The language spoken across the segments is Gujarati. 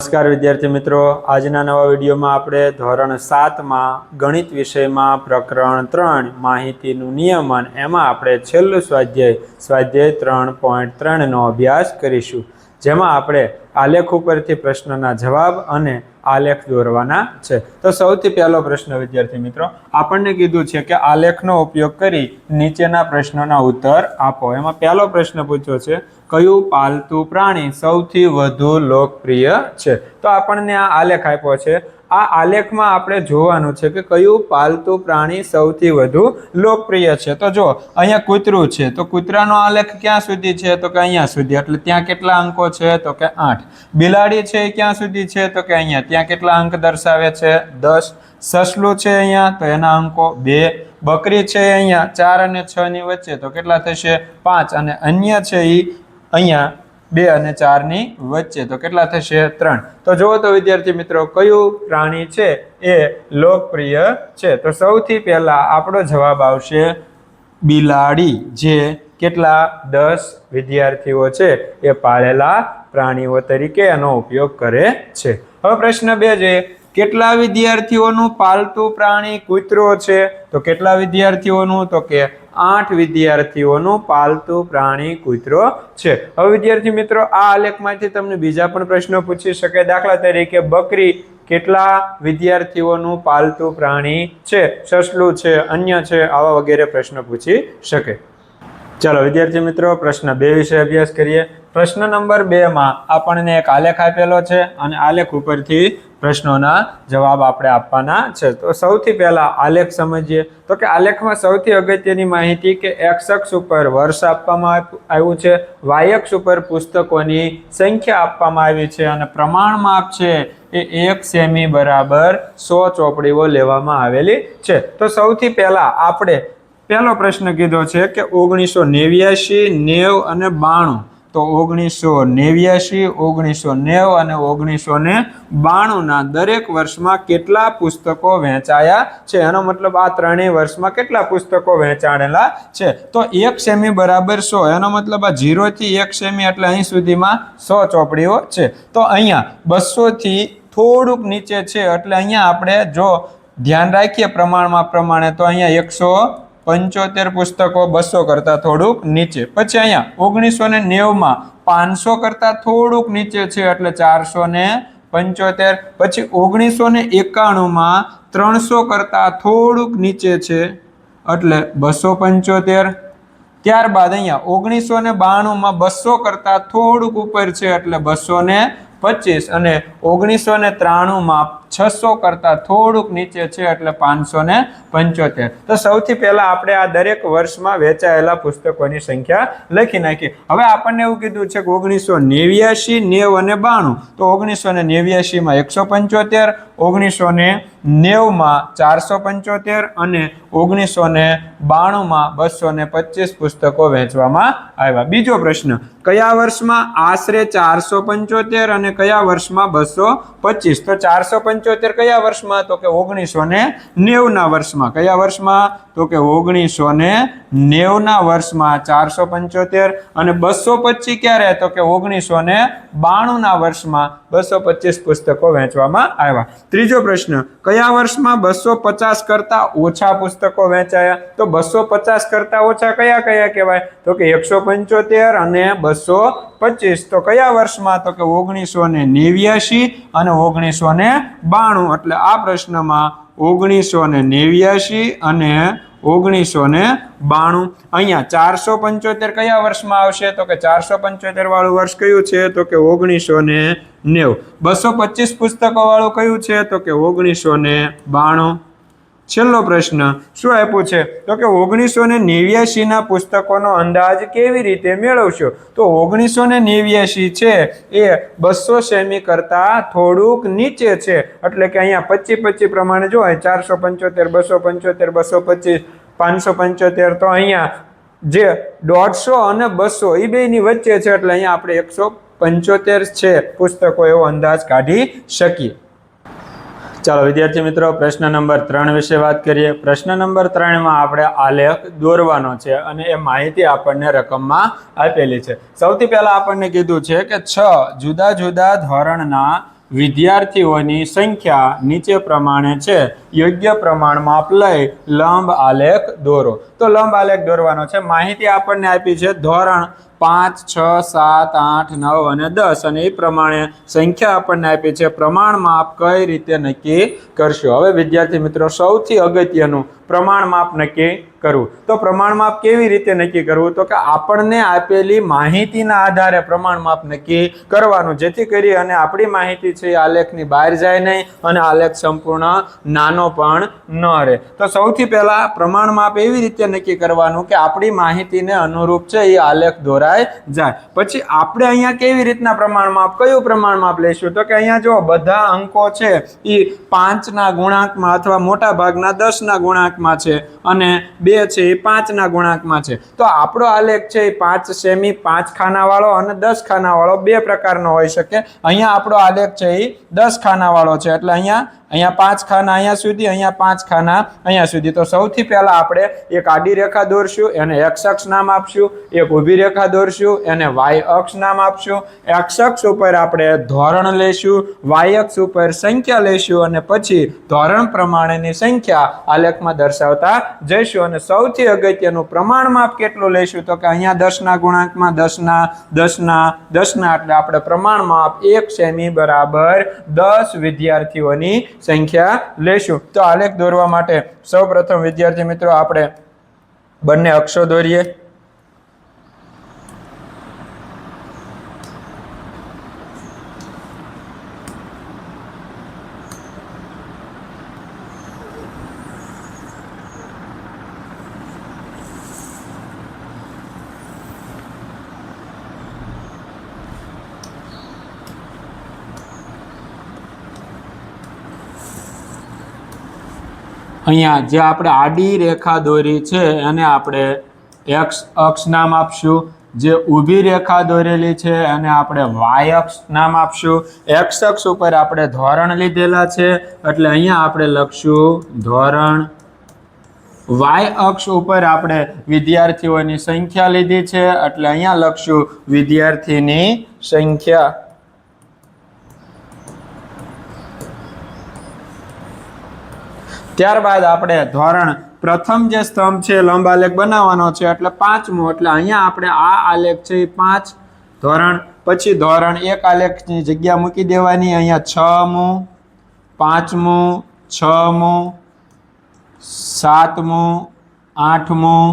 નમસ્કાર વિદ્યાર્થી મિત્રો, આજના નવા વિડીયોમાં આપણે ધોરણ 7માં ગણિત વિષયમાં પ્રકરણ 3 માહિતીનું નિયમન એમાં આપણે છેલ્લું સ્વાધ્યાય 3.3નો અભ્યાસ કરીશું, જેમાં આપણે આલેખ ઉપરથી પ્રશ્નના જવાબ અને આલેખ દોરવાના છે। તો સૌથી પહેલો પ્રશ્ન વિદ્યાર્થી મિત્રો, આપણને કીધું છે કે આલેખનો ઉપયોગ કરી નીચેના પ્રશ્નોના ઉત્તર આપો। એમાં પહેલો પ્રશ્ન પૂછ્યો છે, કયું પાલતુ પ્રાણી સૌથી વધુ લોકપ્રિય છે? તો આપણને આ આલેખ આપ્યો છે। આ આલેખમાં આપણે જોવાનું છે કે કયું પાલતુ પ્રાણી સૌથી વધુ લોકપ્રિય છે। તો જો અહીંયા કૂતરું છે, તો કૂતરાનો આલેખ ક્યાં સુધી છે? તો કે અહીંયા સુધી, એટલે ત્યાં કેટલા અંકો છે? તો કે 8। બિલાડી છે એ ક્યાં સુધી છે? તો કે અહીંયા, ત્યાં કેટલા અંક દર્શાવે છે? 10। સસલું છે અહીંયા, તો એના અંકો 2। બકરી છે અહીંયા 4 અને 6 ની વચ્ચે, તો કેટલા થશે? 5। અને અન્ય છે એ અહીંયા 2 અને 4 ની વચ્ચે, તો કેટલા થશે? 3। તો જુઓ તો વિદ્યાર્થી મિત્રો, કયું પ્રાણી છે એ લોકપ્રિય છે? તો સૌથી પહેલા આપણો જવાબ આવશે બિલાડી, જે કેટલા 10 વિદ્યાર્થીઓ છે એ પાળેલા પ્રાણીઓ તરીકે એનો ઉપયોગ કરે છે। હવે પ્રશ્ન 2 છે, કેટલા વિદ્યાર્થીઓનું પાલતુ પ્રાણી કૂતરો છે? તો કેટલા વિદ્યાર્થીઓનું? તો કે 8 વિદ્યાર્થીઓનું પાલતુ પ્રાણી કૂતરો છે। હવે વિદ્યાર્થી મિત્રો, આ આલેખમાંથી તમને બીજા પણ પ્રશ્નો પૂછી શકે। દાખલા તરીકે બકરી કેટલા વિદ્યાર્થીઓનું પાલતુ પ્રાણી છે? સસલું છે, અન્ય છે, આવા વગેરે પ્રશ્નો પૂછી શકે। ચાલો વિદ્યાર્થી મિત્રો, પ્રશ્ન 2 વિશે અભ્યાસ કરીએ। પ્રશ્ન નંબર 2 માં આપણને એક આલેખ આપેલો છે અને આલેખ ઉપરથી પ્રશ્નોના જવાબ આપણે આપવાના છે। તો સૌથી પહેલા આલેખ સમજીએ। તો કે આલેખમાં સૌથી અગત્યની માહિતી કે x અક્ષ ઉપર વર્ષ આપવામાં આવ્યું છે, y અક્ષ ઉપર પુસ્તકોની સંખ્યા આપવામાં આવી છે અને પ્રમાણ માપ છે એ 1 સેમી બરાબર 100 ચોપડીઓ લેવામાં આવેલી છે। તો સૌથી પહેલા આપણે પહેલો પ્રશ્ન કીધો છે કે 1989, 90 અને 92। તો 1989, 1990 અને 1992 ના દરેક વર્ષમાં કેટલા પુસ્તકો વહેંચાયા છે? એનો મતલબ આ ત્રણેય વર્ષમાં કેટલા પુસ્તકો વહેંચાણેલા છે? તો 1 સેમી બરાબર 100, એનો મતલબ આ 0 થી 1 સેમી એટલે અહીં સુધીમાં 100 ચોપડીઓ છે। તો અહીંયા 200 થી થોડુંક નીચે છે, એટલે અહીંયા આપણે જો ધ્યાન રાખીએ પ્રમાણમાં પ્રમાણે, તો અહીંયા 175 પુસ્તકો 200 કરતા થોડુંક નીચે। પછી અહીંયા 1990 માં 500 કરતા થોડુંક નીચે છે, એટલે 475। પછી 1991 માં 300 કરતા થોડુંક નીચે છે, એટલે 275। ત્યારબાદ અહીંયા 1992 માં 200 કરતા થોડુંક ઉપર છે, એટલે 225। અને 1993 માં 600 કરતા થોડુંક નીચે છે, એટલે 575। તો સૌથી પહેલા આપણે આ દરેક વર્ષમાં વેચાયેલા પુસ્તકોની સંખ્યા લખી નાખીએ। હવે આપણને એવું કીધું છે કે 1989, 90 અને 92। તો 1989 માં 175, 1990 માં 475 અને 1992 માં 225 પુસ્તકો વેચવામાં આવ્યા। બીજો પ્રશ્ન, કયા વર્ષમાં આશરે 475 અને કયા વર્ષમાં 225? તો 475 કયા વર્ષમાં? તો કે 1990 ના વર્ષમાં। કયા વર્ષમાં? તો કે 1990 ના વર્ષમાં 475 અને 225 ક્યારે? તો કે 1992 ના વર્ષમાં 225 પુસ્તકો વેચવામાં આવ્યા। ત્રીજો પ્રશ્ન, કયા વર્ષમાં 250 કરતા ઓછા પુસ્તકો વેચાયા? તો 250 કરતા ઓછા કયા કયા કહેવાય? તો કે 175 અને 225। તો કયા વર્ષમાં? તો કે 1989 અને 1992। એટલે આ પ્રશ્નમાં 1989 અને 1992। અહીંયા 475 કયા વર્ષમાં આવશે? તો કે 475 વાળું વર્ષ કયું છે? તો કે 1990। 225 પુસ્તકો વાળું કયું છે? તો કે 1992। છેલ્લો પ્રશ્ન શું આપ્યું છે? તો કે 1989 ના પુસ્તકોનો અંદાજ કેવી રીતે મેળવશો? તો 1989 છે એ 200 સેમી કરતા થોડુંક નીચે છે, એટલે કે અહીંયા 25 પ્રમાણે જો 475, 275, 225, 575, તો અહીંયા જે 150 અને 200 એ બેની વચ્ચે છે, એટલે અહીંયા આપણે 175 છે પુસ્તકો એવો અંદાજ કાઢી શકીએ। ચાલો વિદ્યાર્થી મિત્રો, પ્રશ્ન નંબર 3 વિશે વાત કરીએ। પ્રશ્ન નંબર 3 માં આપણે આલેખ દોરવાનો છે અને એ માહિતી આપણને રકમમાં આપેલી છે। સૌથી પહેલા આપણને કીધું છે કે 6 જુદા જુદા ધોરણના વિદ્યાર્થીઓની સંખ્યા નીચે પ્રમાણે છે, યોગ્ય પ્રમાણ માપ લઈ લંબ આલેખ દોરો. તો લંબ આલેખ દોરવાનો છે. માહિતી આપણને આપી છે ધોરણ 5, 6, 7, 8, 9 અને 10 અને એ પ્રમાણે સંખ્યા આપણને આપી છે. પ્રમાણ માપ કઈ રીતે નક્કી કરશો? હવે વિદ્યાર્થી મિત્રો સૌથી અગત્યનું પ્રમાણ માપ નક્કી કરવું. તો પ્રમાણ માપ કેવી રીતે નક્કી કરવું? તો કે આપણને આપેલી માહિતીના આધારે પ્રમાણ માપ નક્કી કરવાનું, જેથી કરી અને આપણી માહિતી છે આલેખની બહાર જાય નહીં અને આલેખ સંપૂર્ણ નાનો પણ ન રહે. તો સૌથી પહેલા પ્રમાણ માપ એવી રીતે નક્કી કરવાનું કે આપણી માહિતીને અનુરૂપ છે એ આલેખ દોરાય જાય. પછી આપણે અહીંયા કેવી રીતના પ્રમાણ માપ, કયું પ્રમાણ માપ લઈશું? તો કે અહીંયા જો બધા અંકો છે એ 5 ના ગુણાંકમાં અથવા મોટા ભાગના 10 ના ગુણાંકમાં છે અને 2 છે એ 5 ના ગુણાંકમાં છે. તો આપણો આલેખ છે એ 5 સેમી, 5 ખાના વાળો અને 10 ખાના વાળો બે પ્રકારનો હોઈ શકે. અહીંયા આપણો આલેખ છે એ 10 ખાના વાળો છે, એટલે અહીંયા 5 ખાના અહીંયા સુધી, અહીંયા 5 ખાના અહીંયા સુધી. તો સૌથી પહેલા આપણે એક આડી રેખા દોરશું, એને x અક્ષ નામ આપશું. એક ઊભી રેખા દોરશું, એને y અક્ષ નામ આપશું. x અક્ષ ઉપર આપણે ધોરણ લેશું, y અક્ષ ઉપર સંખ્યા લેશું અને પછી ધોરણ પ્રમાણેની સંખ્યા આલેખમાં દર્શાવતા જઈશું. અને સૌથી અગત્યનું પ્રમાણ માપ કેટલું લેશું? તો કે અહીંયા 10 ના ગુણાંકમાં 10 ના 10 ના 10 ના, એટલે આપણે પ્રમાણ માપ 1 સેમી બરાબર 10 વિદ્યાર્થીઓની સંખ્યા લેશું. તો આલેખ દોરવા માટે સૌપ્રથમ વિદ્યાર્થી મિત્રો આપણે બંને અક્ષો દોરીએ. અહીંયા જે આપણે આડી રેખા દોરી છે એને આપણે x અક્ષ નામ આપશું. જે ઊભી રેખા દોરેલી છે અને આપણે y અક્ષ નામ આપશું. x અક્ષ ઉપર આપણે ધોરણ લીધેલા છે એટલે અહીંયા આપણે લખશું ધોરણ. y અક્ષ ઉપર આપણે વિદ્યાર્થીઓની સંખ્યા લીધી છે એટલે અહીંયા લખશું વિદ્યાર્થીની સંખ્યા. ત્યારબાદ આપણે ધોરણ પ્રથમ જે સ્તંભ છે લંબ આલેખ બનાવવાનો છે એટલે 5મો, એટલે અહીંયા આપણે આ આલેખ છે 5 ધોરણ. પછી ધોરણ 1 આલેખની જગ્યા મૂકી દેવાની. અહીંયા 6મું, 5મું, 6મું, 7મું, 8મું,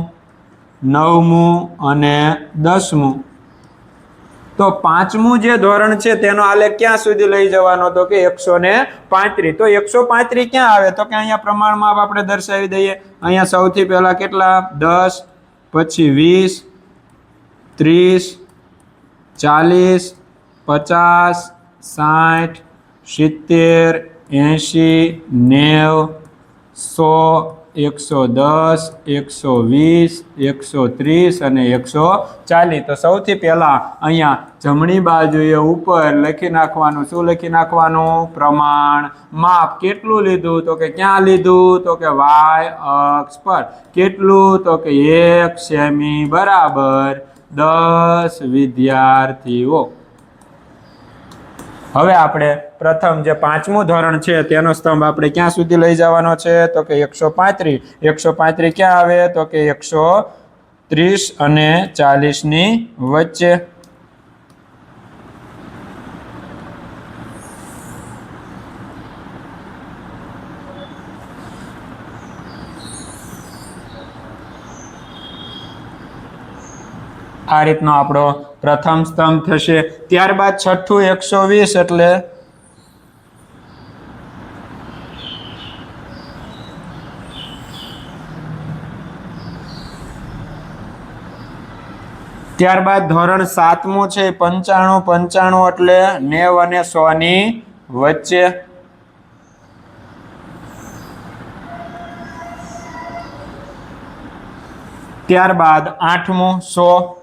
9મું અને 10મું. તો 5મું જે ધોરણ છે તેનો આલેખ ક્યાં સુધી લઈ જવાનો? તો કે 135. તો 135 ક્યાં આવે? તો કે અહીંયા પ્રમાણમાં આપણે દર્શાવી દઈએ. અહીંયા સૌથી પહેલા કેટલા? 10, પછી 20, 30, 40, 50, 60, 70, 80, 90, 100, 110, 120, 130 અને 140. તો સૌથી પહેલા અહીંયા જમણી બાજુએ ઉપર લખી નાખવાનું. શું લખી નાખવાનું? પ્રમાણ માપ. કેટલું લીધું? તો કે ક્યાં લીધું? તો કે y અક્ષ પર. કેટલું? તો કે 1 સેમી બરાબર 10 વિદ્યાર્થીઓ. હવે આપણે પ્રથમ જે 5મું ધોરણ છે તેનો સ્તંભ આપણે ક્યાં સુધી લઈ જવાનો છે? તો કે 135. 135 ક્યાં આવે? તો કે 130 અને 40 ની વચ્ચે. આ રીતનો આપણો પ્રથમ સ્તંભ થશે. ત્યારબાદ છઠ્ઠું 120 એટલે ત્યારબાદ ધોરણ 7મું છે 95. 95 એટલે 90 અને 100 ની વચ્ચે. ત્યારબાદ 8મું 100.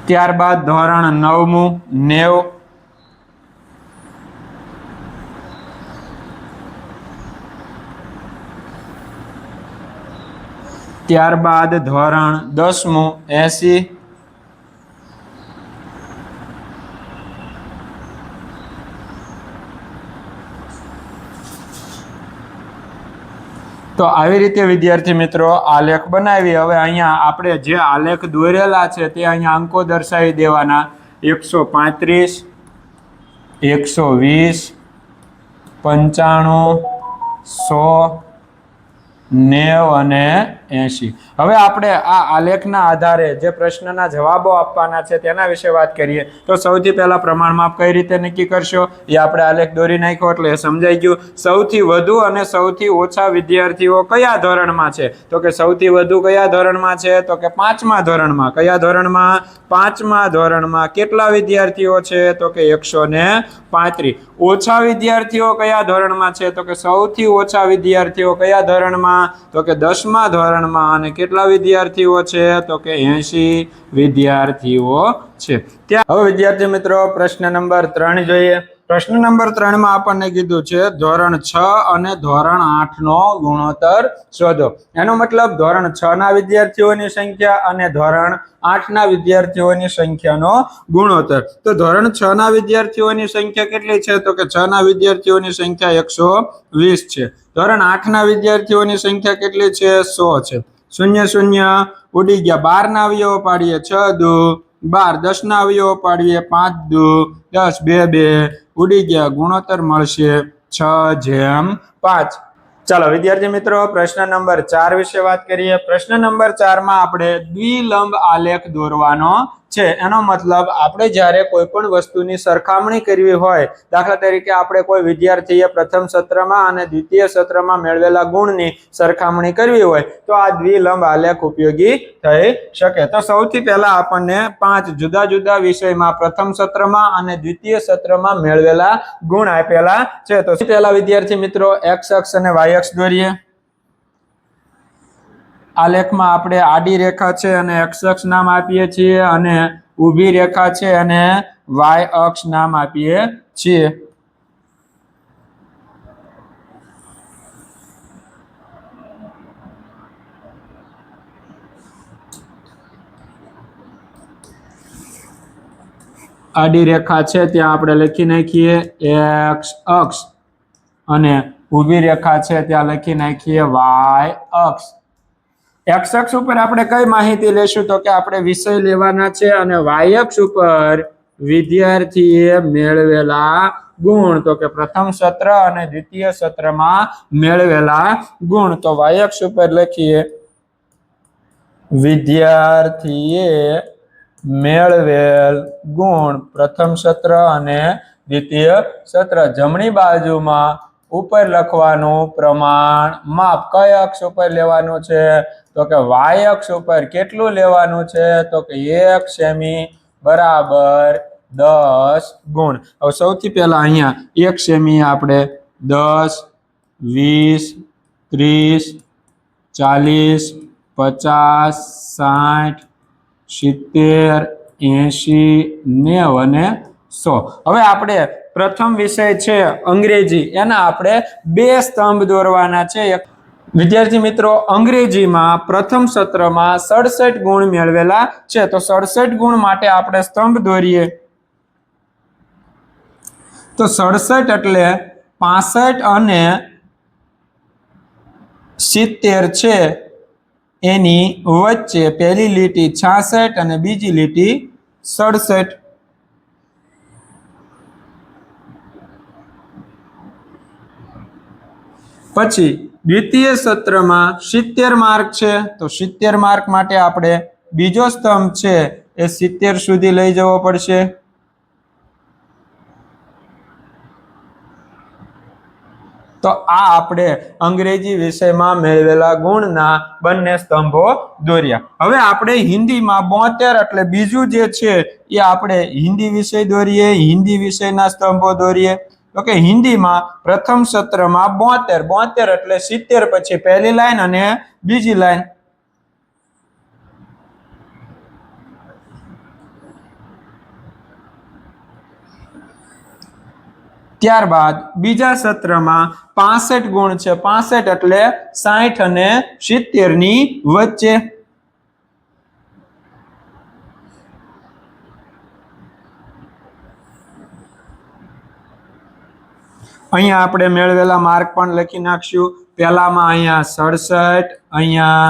ત્યારબાદ ધોરણ 9મું 90. ત્યારબાદ ધોરણ 10મું 80, તો આવી રીતે વિદ્યાર્થી મિત્રો આલેખ બનાવી. હવે અહીંયા આપણે જે આલેખ દોરેલા છે તે અહીંયા અંકો દર્શાવી દેવાના. 135, 120, 95, 100, 90 અને 80. હવે આપણે આ આલેખના આધારે જે પ્રશ્નના જવાબો આપવાના છે તેના વિશે વાત કરીએ. તો સૌથી પહેલા પ્રમાણમાપ કઈ રીતે નક્કી કરશો એ આપણે આલેખ દોરી નાખ્યો એટલે એ સમજાઈ ગયું. સૌથી વધુ અને સૌથી ઓછા વિદ્યાર્થીઓ કયા ધોરણમાં છે? તો કે સૌથી વધુ કયા ધોરણમાં છે? તો કે 5મા ધોરણમાં. કયા ધોરણમાં? 5મા ધોરણમાં. કેટલા વિદ્યાર્થીઓ છે? તો કે 135. ઓછા વિદ્યાર્થીઓ કયા ધોરણમાં છે? તો કે સૌથી ઓછા વિદ્યાર્થીઓ કયા ધોરણમાં? તો કે 10મા ધોરણમાં. અને કેટલા વિદ્યાર્થીઓ છે? તો કે 80 વિદ્યાર્થીઓ છે. હવે વિદ્યાર્થી મિત્રો પ્રશ્ન નંબર 3 જોઈએ. પ્રશ્ન નંબર 3 માં આપણને કીધું છે ધોરણ 6 અને ધોરણ 8 નો ગુણોત્તર શોધો. એનો મતલબ ધોરણ 6 ના વિદ્યાર્થીઓની સંખ્યા અને ધોરણ 8 ના વિદ્યાર્થીઓની સંખ્યાનો ગુણોત્તર. તો ધોરણ 6 ના વિદ્યાર્થીઓની સંખ્યા કેટલી છે? તો કે 6 ના વિદ્યાર્થીઓની સંખ્યા 120 છે. ધોરણ 8 ના વિદ્યાર્થીઓની સંખ્યા કેટલી છે? 100 છે. 0 0 ઉડી ગયા. 12 ના અવયવો પાડીએ 6 દુ 12. 10 ના અવયવો પાડીએ 5 દુ 10. 2 2 ઉડી ગયા. ગુણોત્તર મળશે 6:5. ચાલો વિદ્યાર્થી મિત્રો પ્રશ્ન નંબર 4 વિશે વાત કરીએ. પ્રશ્ન નંબર 4 માં આપણે દ્વિલંબ આલેખ દોરવાનો છે. એનો મતલબ આપણે જ્યારે કોઈ પણ વસ્તુની સરખામણી કરવી હોય, દાખલા તરીકે આપણે કોઈ વિદ્યાર્થીએ પ્રથમ સત્રમાં અને દ્વિતીય સત્રમાં મેળવેલા ગુણની સરખામણી કરવી હોય તો આ દ્વિલંબ આલેખ ઉપયોગી થઈ શકે. તો સૌથી પહેલા આપણને 5 જુદા જુદા વિષયમાં પ્રથમ સત્રમાં અને દ્વિતીય સત્રમાં મેળવેલા ગુણ આપેલા છે. તો પહેલા વિદ્યાર્થી મિત્રો x અક્ષ અને y અક્ષ દોરીએ. આલેખમાં આપણે આડી રેખા છે અને x અક્ષ નામ આપીએ છીએ અને ઊભી રેખા છે અને y અક્ષ નામ આપીએ છીએ. આડી રેખા છે ત્યાં આપણે લખી નાખીએ x અક્ષ અને ઊભી રેખા છે ત્યાં લખી નાખીએ y અક્ષ. x અક્ષ ઉપર આપણે કઈ માહિતી લેશું? તો કે આપણે વિષય લેવાના છે અને y અક્ષ ઉપર વિદ્યાર્થીએ મેળવેલા ગુણ. તો કે પ્રથમ સત્ર અને દ્વિતીય સત્રમાં મેળવેલા ગુણ. તો y અક્ષ ઉપર લખીએ વિદ્યાર્થીએ મેળવેલ ગુણ પ્રથમ સત્ર અને દ્વિતીય સત્ર. જમણી બાજુમાં ઉપર લખવાનું પ્રમાણ માપ કયા અક્ષ ઉપર લેવાનું છે? તો કે y અક્ષ ઉપર કેટલું લેવાનું છે? તો કે 1 સેમી બરાબર 10 ગુણ. હવે સૌથી પહેલા અહીંયા 1 સેમી આપણે 10, 20, 30, 40, 50, 60, 70, 80, 90 અને 100. હવે આપણે પ્રથમ વિષય છે અંગ્રેજી, એના આપણે 2 સ્તંભ દોરવાના છે. વિદ્યાર્થી મિત્રો અંગ્રેજીમાં પ્રથમ સત્રમાં 67 ગુણ મેળવેલા છે. તો 67 ગુણ માટે આપણે સ્તંભ દોરીએ. તો 67 એટલે 65 અને 70 છે એની વચ્ચે પહેલી લીટી 66 અને બીજી લીટી 67. પછી દ્વિતીય સત્રમાં 70 માર્ક છે. તો 70 માર્ક માટે આપણે બીજો સ્તંભ છે એ 70 સુધી લઈ જવો પડશે. તો આ આપણે અંગ્રેજી વિષયમાં મેળવેલા ગુણના બંને સ્તંભો દોર્યા. હવે આપણે હિન્દીમાં 72 એટલે બીજું જે છે એ આપણે હિન્દી વિષય દોરીએ. હિન્દી વિષયના સ્તંભો દોરીએ. તો કે હિન્દીમાં પ્રથમ સત્રમાં 72 એટલે 70 પછી પહેલી લાઈન અને બીજી લાઈન. ત્યારબાદ બીજા સત્રમાં 65 ગુણ છે, 65 એટલે 60 અને 70 ની વચ્ચે. અહીંયા આપણે મેળવેલા માર્ક પણ લખી નાખશું. પહેલામાં અહીંયા 67, અહીંયા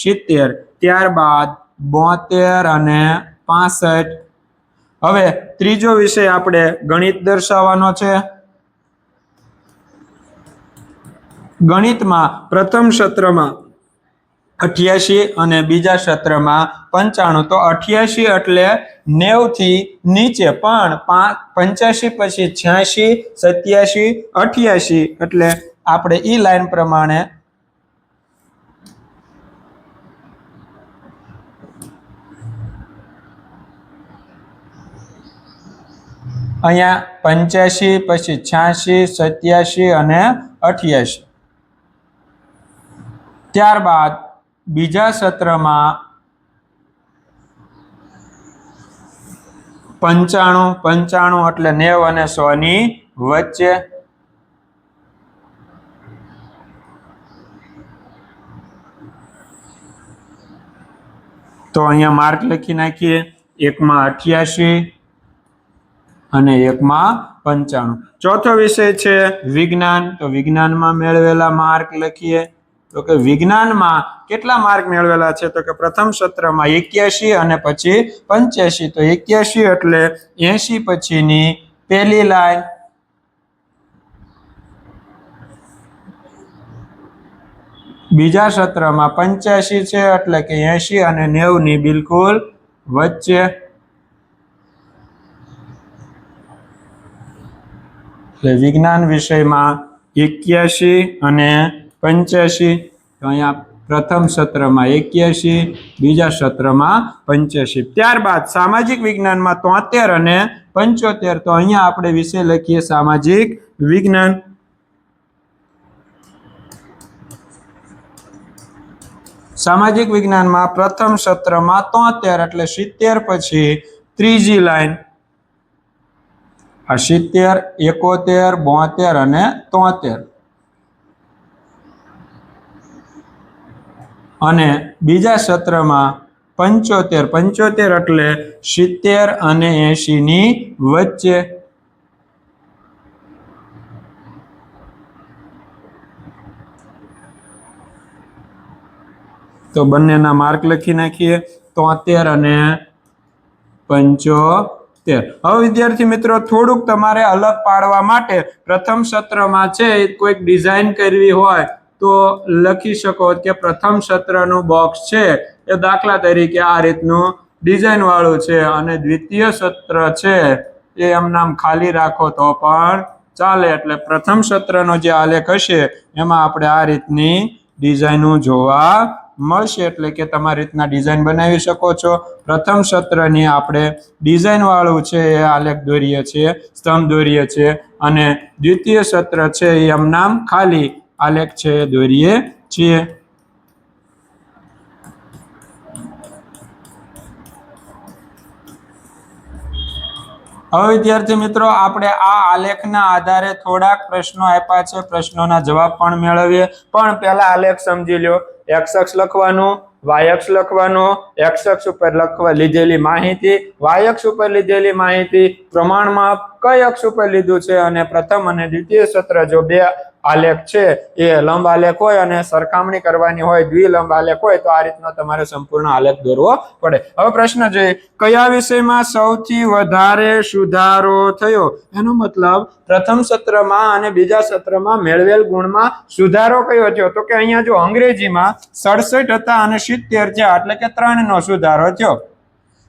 70, ત્યારબાદ 72 અને 65. હવે ત્રીજો વિષય આપણે ગણિત દર્શાવવાનો છે. ગણિતમાં પ્રથમ સત્રમાં 88 અને બીજા સત્રમાં 95. તો 88 એટલે 90 થી નીચે, પણ 85 પછી 86, 87, 88 એટલે આપણે ઈ લાઈન પ્રમાણે અહીંયા 85 પછી 86, 87 અને 88. ત્યારબાદ બીજા સત્રમાં 95 એટલે 90 અને 100 ની વચ્ચે. તો અહીંયા માર્ક લખી નાખીએ. એકમાં 88 અને એકમાં 95. ચોથો વિષય છે વિજ્ઞાન. તો વિજ્ઞાનમાં મેળવેલા માર્ક લખીએ. તો કે વિજ્ઞાનમાં કેટલા માર્ક મેળવેલા છે? તો કે પ્રથમ સત્રમાં 81 અને પછી 85. તો 81 એટલે 80 પછીની પહેલી લાઈન. બીજા સત્રમાં 85 છે એટલે કે 80 અને 90 ની બિલકુલ વચ્ચે. એટલે વિજ્ઞાન વિષયમાં 81 અને 85. તો અહીંયા પ્રથમ સત્રમાં 81, બીજા સત્રમાં 85. ત્યારબાદ સામાજિક વિજ્ઞાનમાં 73 અને 75. તો અહીંયા આપણે વિષય લખીએ સામાજિક વિજ્ઞાન. સામાજિક વિજ્ઞાનમાં પ્રથમ સત્રમાં 73 એટલે 70 પછી ત્રીજી લાઈન. આ 70, 71, 72 અને 73. અને બીજા સત્રમાં 75 એટલે 70 અને 80 ની વચ્ચે. તો બંનેના માર્ક લખી નાખીએ. 73 અને 75. હવે વિદ્યાર્થી મિત્રો થોડુંક તમારે અલગ પાડવા માટે પ્રથમ સત્રમાં છે કોઈક ડિઝાઇન કરવી હોય તો લખી શકો કે પ્રથમ સત્રનું બોક્સ છે એ દાખલા તરીકે આ રીતનું ડિઝાઇન વાળું છે, અને દ્વિતીય સત્ર છે એ એમ નામ ખાલી રાખો તો પણ ચાલે. એટલે પ્રથમ સત્રનો જે આલેખ હશે એમાં આપણે આ રીતની ડિઝાઇનો જોવા મળશે. એટલે કે તમારી રીતના ડિઝાઇન બનાવી શકો છો. પ્રથમ સત્રની આપણે ડિઝાઇન વાળું છે એ આલેખ દોરીએ છીએ, સ્તંભ દોરીએ છીએ, અને દ્વિતીય સત્ર છે એ એમ નામ ખાલી આલેખ છે એ દોરીએ છીએ. હવે વિદ્યાર્થી મિત્રો આપણે આ આલેખના આધારે થોડાક પ્રશ્નો આપ્યા છે, પ્રશ્નોના જવાબ પણ મેળવીએ. પણ પહેલા આલેખ સમજી લો. x અક્ષ લખવાનું, y અક્ષ લખવાનું, x અક્ષ ઉપર લીધેલી માહિતી, y અક્ષ ઉપર લીધેલી માહિતી, પ્રમાણમાં કઈ અક્ષ ઉપર લીધું છે, અને પ્રથમ અને દ્વિતીય સત્ર જો બે આલેખ છે એ લંબ આલેખ હોય અને સરખામણી કરવાની હોય, દ્વિલંબ આલેખ હોય, તો આ રીતનો તમારે સંપૂર્ણ આલેખ દોરવો પડે. હવે પ્રશ્ન જોઈએ, કયા વિષયમાં સૌથી વધારે સુધારો થયો? એનો મતલબ પ્રથમ સત્રમાં અને બીજા સત્રમાં મેળવેલ ગુણમાં સુધારો કયો થયો? તો કે અહીંયા જો અંગ્રેજીમાં 67 હતા અને 70 થયા, એટલે કે 3 નો સુધારો થયો.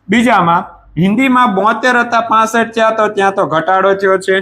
બીજામાં હિન્દીમાં 72 હતા 65 થયા, તો ત્યાં તો ઘટાડો થયો છે.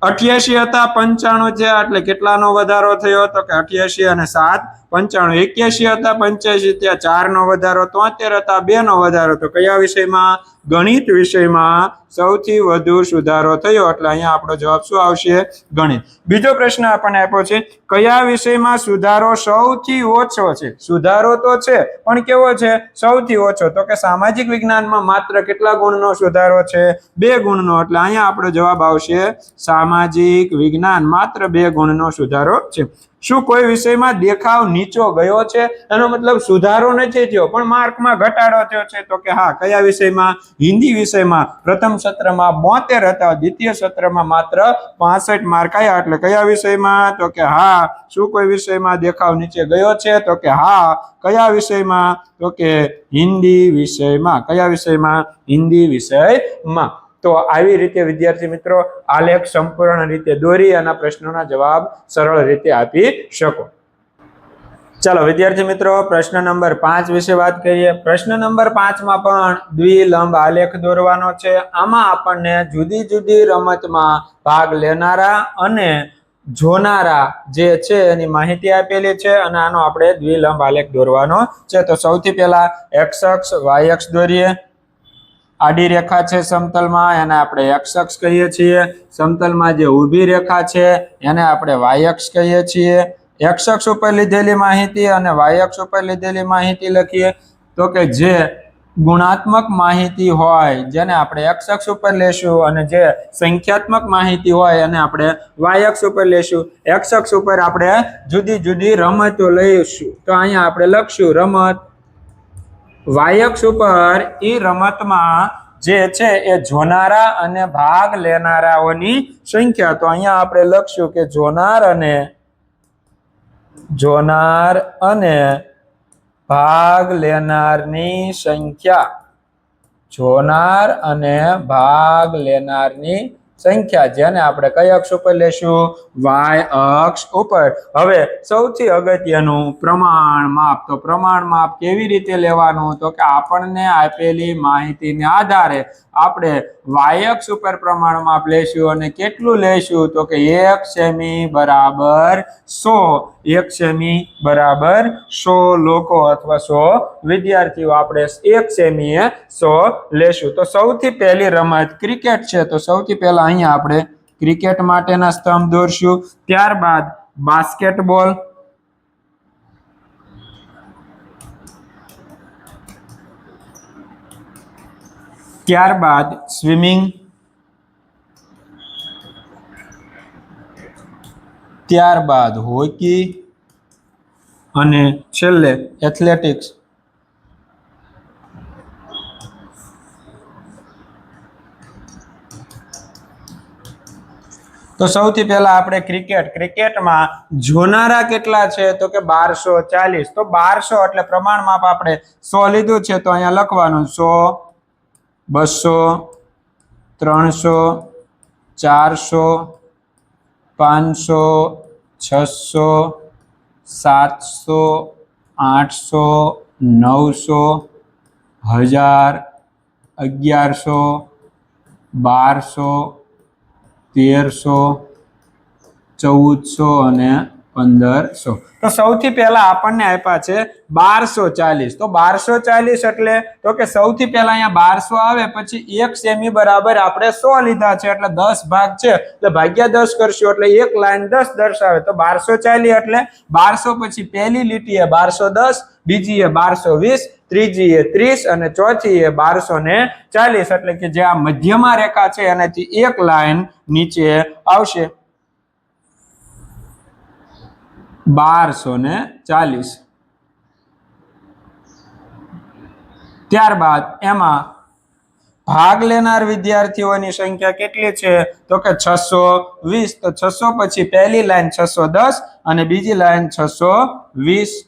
88 હતા 95 થયા, એટલે કેટલાનો વધારો થયો? તો કે 88 અને 7 95, 81 હતા, 85 થયા, 4 નો વધારો 73 હતા, 2 નો વધારો. તો કયા વિષયમાં? ગણિત વિષયમાં સૌથી વધુ સુધારો થયો. એટલે અહીંયા આપણો જવાબ શું આવશે? ગણિત. બીજો પ્રશ્ન આપણને આપ્યો છે, કયા વિષયમાં સુધારો સૌથી ઓછો છે? સુધારો તો છે પણ કેવો છે? સૌથી ઓછો. તો કે સામાજિક વિજ્ઞાનમાં માત્ર કેટલા ગુણનો સુધારો છે? 2 ગુણનો. એટલે અહીંયા આપણો જવાબ આવશે સામાજિક વિજ્ઞાન, માત્ર 2 ગુણનો સુધારો છે. શું કોઈ વિષયમાં દેખાવ નીચો ગયો છે? એનો મતલબ સુધારો નથી થયો પણ માર્કમાં ઘટાડો થયો છે. તો કે હા. કયા વિષયમાં? હિન્દી વિષયમાં પ્રથમ સત્રમાં 72 હતા, દ્વિતીય સત્રમાં માત્ર 65 માર્ક આવ્યા. એટલે કયા વિષયમાં? તો કે હા. શું કોઈ વિષયમાં દેખાવ નીચે ગયો છે? તો કે હા. કયા વિષયમાં? તો કે હિન્દી વિષયમાં. કયા વિષયમાં? હિન્દી વિષયમાં. તો આવી રીતે વિદ્યાર્થી મિત્રો આલેખ સંપૂર્ણ રીતે દોરી અને પ્રશ્નોના જવાબ સરળ રીતે આપી શકો. ચાલો વિદ્યાર્થી મિત્રો પ્રશ્ન નંબર 5 વિશે વાત કરીએ. પ્રશ્ન નંબર 5 માં પણ દ્વિલંબ આલેખ દોરવાનો છે. આમાં આપણને જુદી જુદી રમતમાં ભાગ લેનારા અને જોનારા જે છે એની માહિતી આપેલી છે અને આનો આપણે દ્વિલંબ આલેખ દોરવાનો છે. તો સૌથી પહેલા x અક્ષ y અક્ષ દોરીએ. આડી રેખા છે સમતલમાં, એને આપણે x અક્ષ કહીએ છીએ. સમતલમાં જે ઊભી રેખા છે એને આપણે y અક્ષ કહીએ છીએ. x અક્ષ ઉપર લીધેલી માહિતી અને y અક્ષ ઉપર લીધેલી માહિતી લખીએ. તો કે જે ગુણાત્મક માહિતી હોય જેને આપણે x અક્ષ ઉપર લેશું અને જે સંખ્યાત્મક માહિતી હોય એને આપણે y અક્ષ ઉપર લેશું. x અક્ષ ઉપર આપણે જુદી જુદી રમતો લઈશું. તો અહીંયા આપણે લખશું રમત. y અક્ષ ઉપર એ રમતમાં જે છે એ જોનારા અને ભાગ લેનારાઓની સંખ્યા. તો અહીંયા આપણે લખશું કે જોનાર અને ભાગ લેનારની સંખ્યા. જોનાર અને ભાગ લેનારની સંખ્યા જેને આપણે કઈ અક્ષ ઉપર લેશું? y અક્ષ ઉપર. હવે સૌથી અગત્યનું પ્રમાણ માપ. તો પ્રમાણ માપ કેવી રીતે લેવાનું? તો કે આપણને આપેલી માહિતીને આધારે આપણે y અક્ષ ઉપર પ્રમાણ માપ લેશું અને કેટલું લેશું? તો કે 1 સેમી બરાબર 100. 1 સેમી બરાબર 100 લોકો અથવા 100 વિદ્યાર્થીઓ આપણે 1 સેમીએ 100 લેશું. તો સૌથી પહેલી રમત ક્રિકેટ છે. તો સૌથી પહેલા અહીંયા આપણે ક્રિકેટ માટેના સ્તંભ દોરશું. ત્યારબાદ બાસ્કેટબોલ, ત્યારબાદ સ્વિમિંગ, ત્યારબાદ હોકી અને છેલ્લે એથ્લેટિક્સ. તો સૌથી પહેલા આપણે ક્રિકેટમાં જોનારા કેટલા છે? તો કે 1240. તો 1200 એટલે પ્રમાણ માપ આપણે 100 લીધું છે. તો અહીંયા લખવાનું 100, 200, 300, 400, 500, 600, 700, 800, 900, 1000, 1100, 1200, 1300, 1400 અને 1500. તો સૌથી પહેલા આપણને આપ્યા છે 1240. તો 1240 એટલે તો કે સૌથી પહેલા અહીંયા 1200 આવે પછી 1 સેમી બરાબર આપણે 100 લીધા છે એટલે 10 ભાગ છે એટલે ભાગ્યા 10 કરશું એટલે એક લાઈન 10 દર્શાવે. તો 1240 એટલે 1200 પછી પહેલી લીટીએ 1210, બીજી એ 1220, ત્રીજી એ 30 અને ચોથી એ 1240. એટલે કે જે આ મધ્યમાં રેખા છે એનાથી એક લાઈન નીચે આવશે 1240. ત્યારબાદ એમાં ભાગ લેનાર વિદ્યાર્થીઓની સંખ્યા કેટલી છે? તો કે 620. તો 600 પછી પહેલી લાઈન 610 અને બીજી લાઈન 620.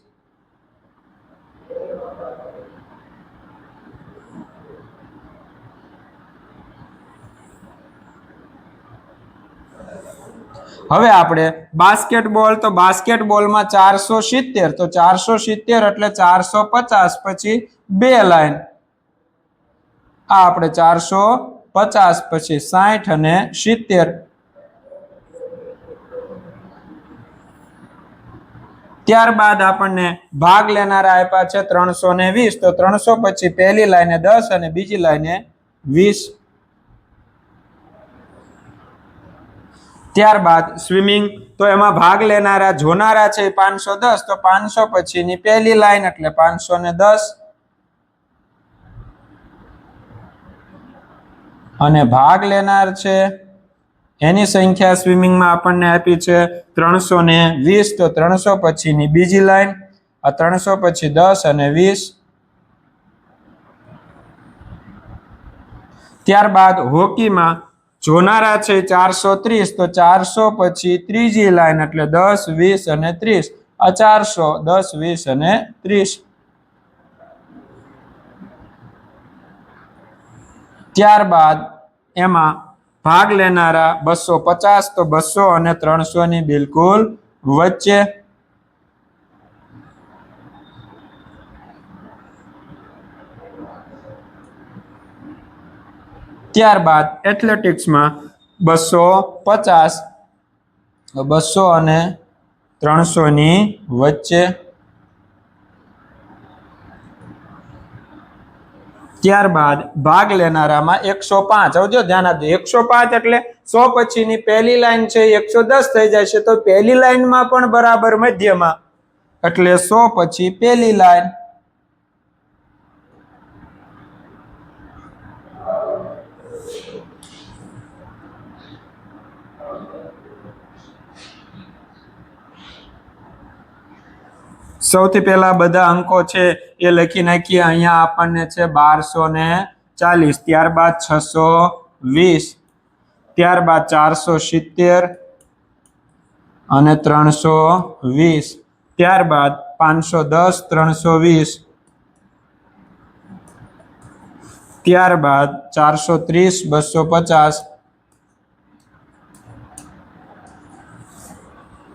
હવે આપણે બાસ્કેટબોલ. તો બાસ્કેટબોલમાં 470. તો 470 એટલે 450 પછી બે લાઈન. આ આપણે 450 પછી 60 અને 70. ત્યારબાદ આપણને ભાગ લેનારા આપ્યા છે 320, તો 300 પછી પહેલી લાઈને 10 અને બીજી લાઈને 20. ત્યારબાદ સ્વિમિંગ, તો એમાં ભાગ લેનારા જોનારા છે 510, તો 500 પછીની પહેલી લાઈન એટલે 510 અને ભાગ લેનાર છે એની સંખ્યા સ્વિમિંગમાં આપણને આપી છે 320, તો 300 પછીની બીજી લાઈન, આ 300 પછી 10 અને 20. ત્યારબાદ હોકીમાં જોનારા છે 430, તો 400 પછી ત્રીજી લાઈન એટલે 10, 20 અને 30, આ 400, 10, 20 અને 30. ત્યારબાદ એમાં ભાગ લેનારા 250, તો 200 અને 300 ની બિલકુલ વચ્ચે. ત્યારબાદ એથ્લેટિક્સમાં 250, 200 અને 300 ની વચ્ચે. ત્યારબાદ ભાગ લેનારામાં 105, હવે જો ધ્યાન આપજો, 105 એટલે 100 પછીની પહેલી લાઈન છે 110 થઈ જાય છે, તો પહેલી લાઈનમાં પણ બરાબર મધ્યમાં એટલે 100 પછી પહેલી લાઈન. સૌથી પહેલા બધા અંકો છે એ લખી નાખીએ. અહીંયા આપણને છે 1240, ત્યારબાદ 620, ત્યારબાદ 470 અને 320, ત્યારબાદ 510, 320, ત્યારબાદ 430, 250,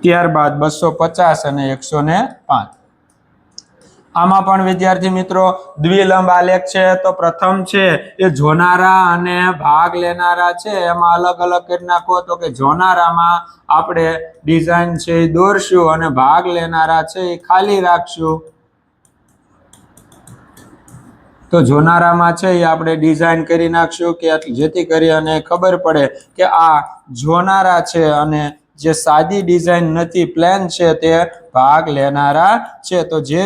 ત્યારબાદ 250 અને 105. આમાં પણ વિદ્યાર્થી મિત્રો દ્વિલંબ આલેખ છે. તો પ્રથમ છે એ જોનારા અને ભાગ લેનારા છે એમાં અલગ અલગ કરી નાખો. તો કે જોનારામાં આપણે ડિઝાઇન છે એ દોરશું અને ભાગ લેનારા છે એ ખાલી રાખશું. તો જોનારામાં છે એ આપણે ડિઝાઇન કરી નાખશું કે જેથી કરી અને ખબર પડે કે આ જોનારા છે અને જે સાદી ડિઝાઇન નથી, પ્લેન છે, તે ભાગ લેનારા છે. તો જે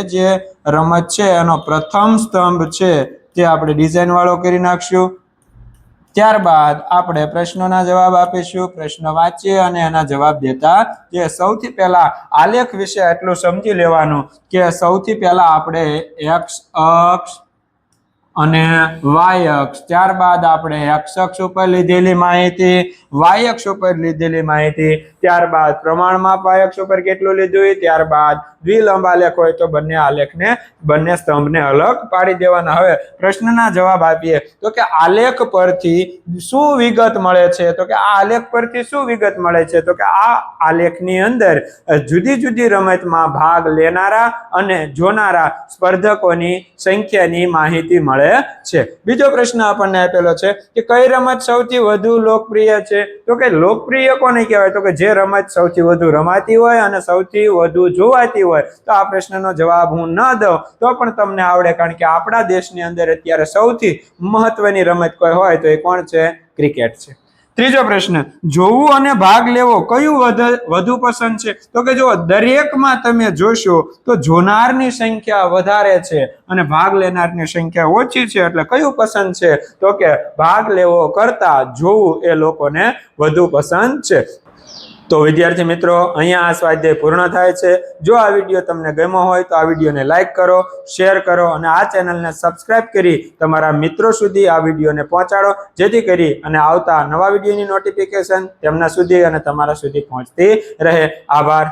રમત છે એનો પ્રથમ સ્તંભ છે તે આપણે ડિઝાઇન વાળો કરી નાખશું. ત્યારબાદ આપણે પ્રશ્નોના જવાબ આપીશું. પ્રશ્ન વાંચીએ અને એના જવાબ દેતા જે સૌથી પહેલા આલેખ વિશે એટલું સમજી લેવાનું કે સૌથી પહેલા આપણે એક્સ અક્ષ અને વાય અક્ષ, ત્યારબાદ આપણે એક્સ અક્ષ ઉપર લીધેલી માહિતી, વાય અક્ષ ઉપર લીધેલી માહિતી, ત્યારબાદ પ્રમાણમાં વાય અક્ષ ઉપર કેટલું લીધું, ત્યારબાદ દ્વિલંબ આલેખ હોય તો બંને આલેખને, બંને સ્તંભને અલગ પાડી દેવાના. હવે પ્રશ્નના જવાબ આપીએ. તો કે આલેખ પરથી શું વિગત મળે છે? તો કે આ આલેખ પરથી શું વિગત મળે છે? તો કે આ આલેખની અંદર જુદી જુદી રમતમાં ભાગ લેનારા અને જોનારા સ્પર્ધકોની સંખ્યાની માહિતી મળે છે. બીજો પ્રશ્ન આપણને આપેલો છે કે કઈ રમત સૌથી વધુ લોકપ્રિય છે? તો કે લોકપ્રિય કોને કહેવાય? તો કે જે રમત સૌથી વધુ રમાતી હોય અને સૌથી વધુ જોવાતી હોય. તો આ પ્રશ્નનો જવાબ હું ન દઉં તો પણ તમને આવડે, કારણ કે આપણા દેશની અંદર અત્યારે સૌથી મહત્વની રમત કોઈ હોય તો એ કોણ છે? ક્રિકેટ છે. ત્રીજો પ્રશ્ન, જોવું અને ભાગ લેવો કયું વધુ પસંદ છે? તો કે જો દરેકમાં તમે જોશો તો જોનારની સંખ્યા વધારે છે અને ભાગ લેનારની સંખ્યા ઓછી છે, એટલે કયું પસંદ છે? તો કે ભાગ લેવો કરતા જોવું એ લોકોને વધુ પસંદ છે. તો વિદ્યાર્થી મિત્રો, અહીંયા આ સ્વાધ્યાય પૂર્ણ થાય છે. જો આ વિડીયો તમને ગમ્યો હોય તો આ વિડીયોને લાઈક કરો, શેર કરો અને આ ચેનલને સબસ્ક્રાઇબ કરી તમારા મિત્રો સુધી આ વિડીયોને પહોંચાડો, જેથી કરી અને આવતા નવા વિડીયોની નોટિફિકેશન તેમના સુધી અને તમારા સુધી પહોંચતી રહે. આભાર.